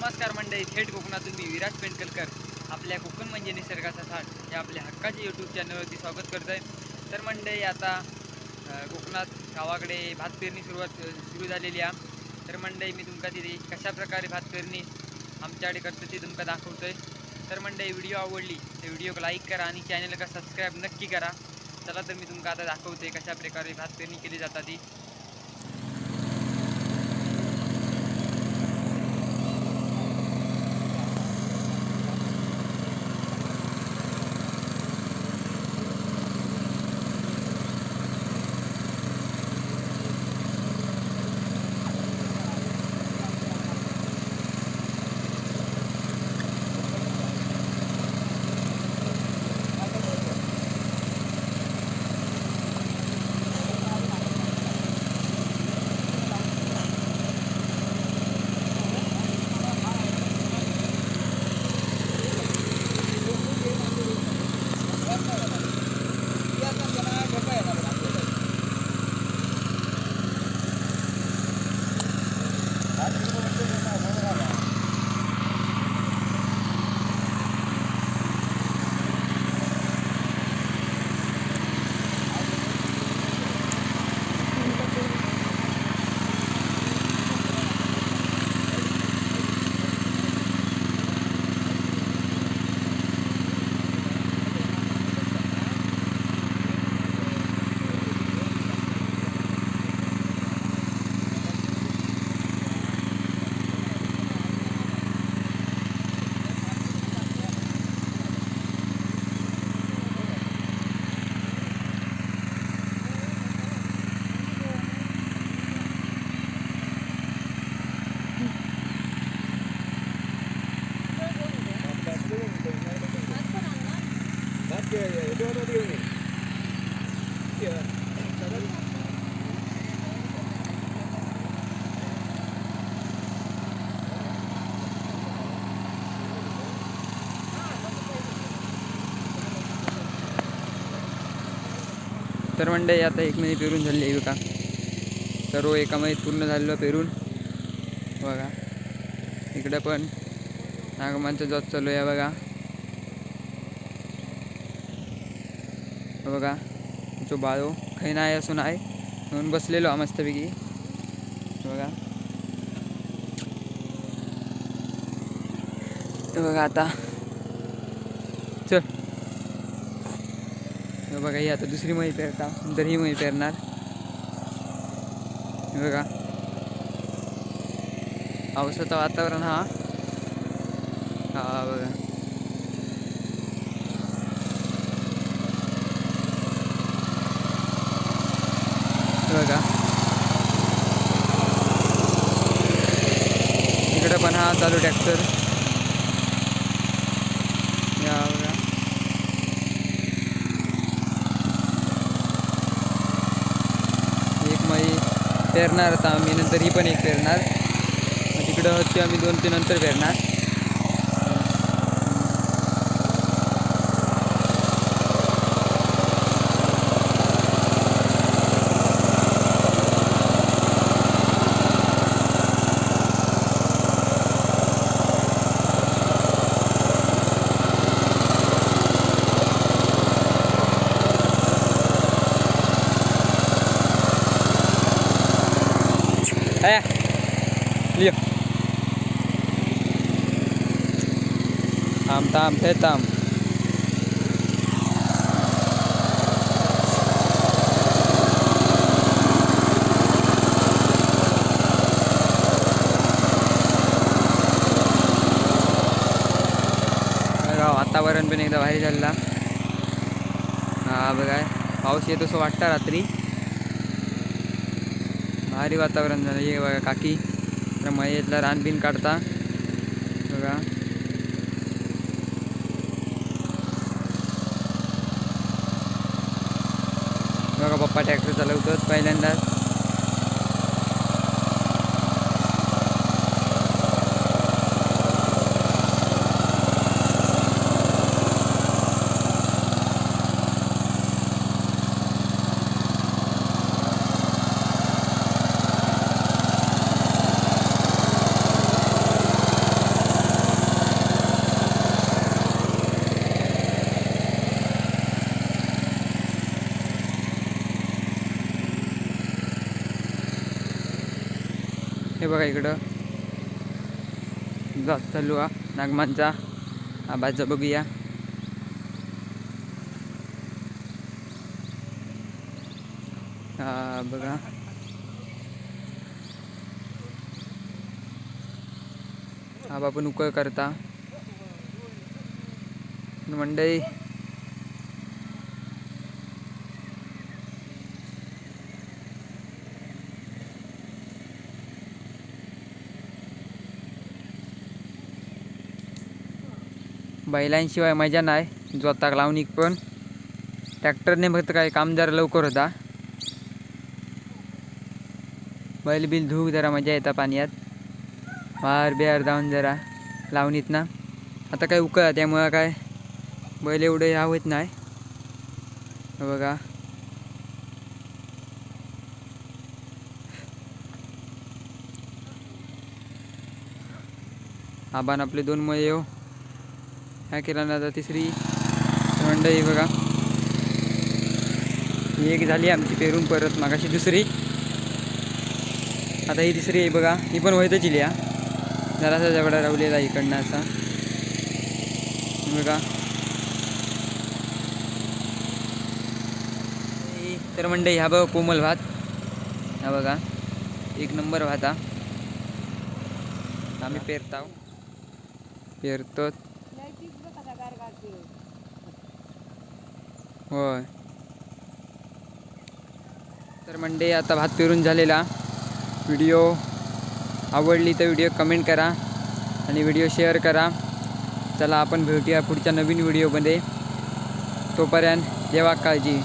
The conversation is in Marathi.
नमस्कार मंडळी, थेट कोकणातून मी विराज पेंडकलकर आपल्या कोकण म्हणजे निसर्गाचा थाट या आपल्या हक्काच्या यूट्यूब चॅनलवरती स्वागत करतो आहे। तर मंडळी आता कोकणात गावाकडे भात पेरणी सुरू झालेली आहे। तर मंडळी मी तुमका तिथे कशा प्रकारे भात पेरणी आमच्याकडे करतो ते तुमका दाखवतोय। तर मंडळी व्हिडिओ आवडली तर व्हिडिओ लाईक करा आणि चॅनलला सबस्क्राईब नक्की करा। चला तर मी तुमका आता दाखवते कशा प्रकारे भात पेरणी केली जाते ती। तर मंडळी आता 1 महिने पेरून झाले आहे बघा। तर एका महिन्यात पूर्ण झालेलं पेरून बघा। इकडे पण नागमांचा जॉब चालू आहे बघा। बघा जो बाळो काही नाही असून आहे म्हणून बसलेलो मस्तपैकी बघा। बघा आता चल बघा, ही आता दुसरी मळी पेरता नंतर ही मळी पेरणार बघा। पावसाचं वातावरण हा बघा। बघा इकडे पण हा चालू ट्रॅक्टर या बघा। एक मळी पेरणार आता आम्ही, नंतर ही पण एक पेरणार। तिकडं होती आम्ही 2-3 नंतर पेरणार। लियो थांब हे थांब। वातावरण पण एकदा भारी झालेला बघा। पाऊस येतो असं वाटतं रात्री, भारी वातावरण झालं। हे बघा काकी मयेतला रानबीन काढता बघा। बघा पप्पा ट्रॅक्टर चालवतात पहिल्यांदाच। हे बघा इकडं जात चालू हा नागमांचा आबाचा बघूया. हा बघा आबा पण उकळ करता मंडई. बैलांशिवाय मजा नाही. जोताक लावणीक पण ट्रॅक्टरने फक्त काय काम जरा लवकर होता. बैल बिल धुवूक जरा मजा येता पाण्यात. वार बिहार जाऊन जरा लावणीत ना. आता काय उकळ त्यामुळं काय बैल एवढे ह्या होत नाही. बघा आबान आपले 2 मये ह्या केला ना. आता तिसरी मंडई बघा ही एक झाली आमची पेरून. परत मागाशी दुसरी, आता ही तिसरी आहे बघा. ही पण वैतच इली. जरासा जवळा रावलेला इकडनं असा बघा. तर मंडई ह्या बघा कोमल भात. हा बघा 1 नंबर भात हा. आम्ही पेरतो. होय. तर मंडई आता भात पेरून झालेला. व्हिडिओ आवडली तर व्हिडिओ कमेंट करा आणि व्हिडिओ शेअर करा. चला आपण भेटूया पुढच्या नवीन व्हिडिओमध्ये. तोपर्यंत देवा काळजी.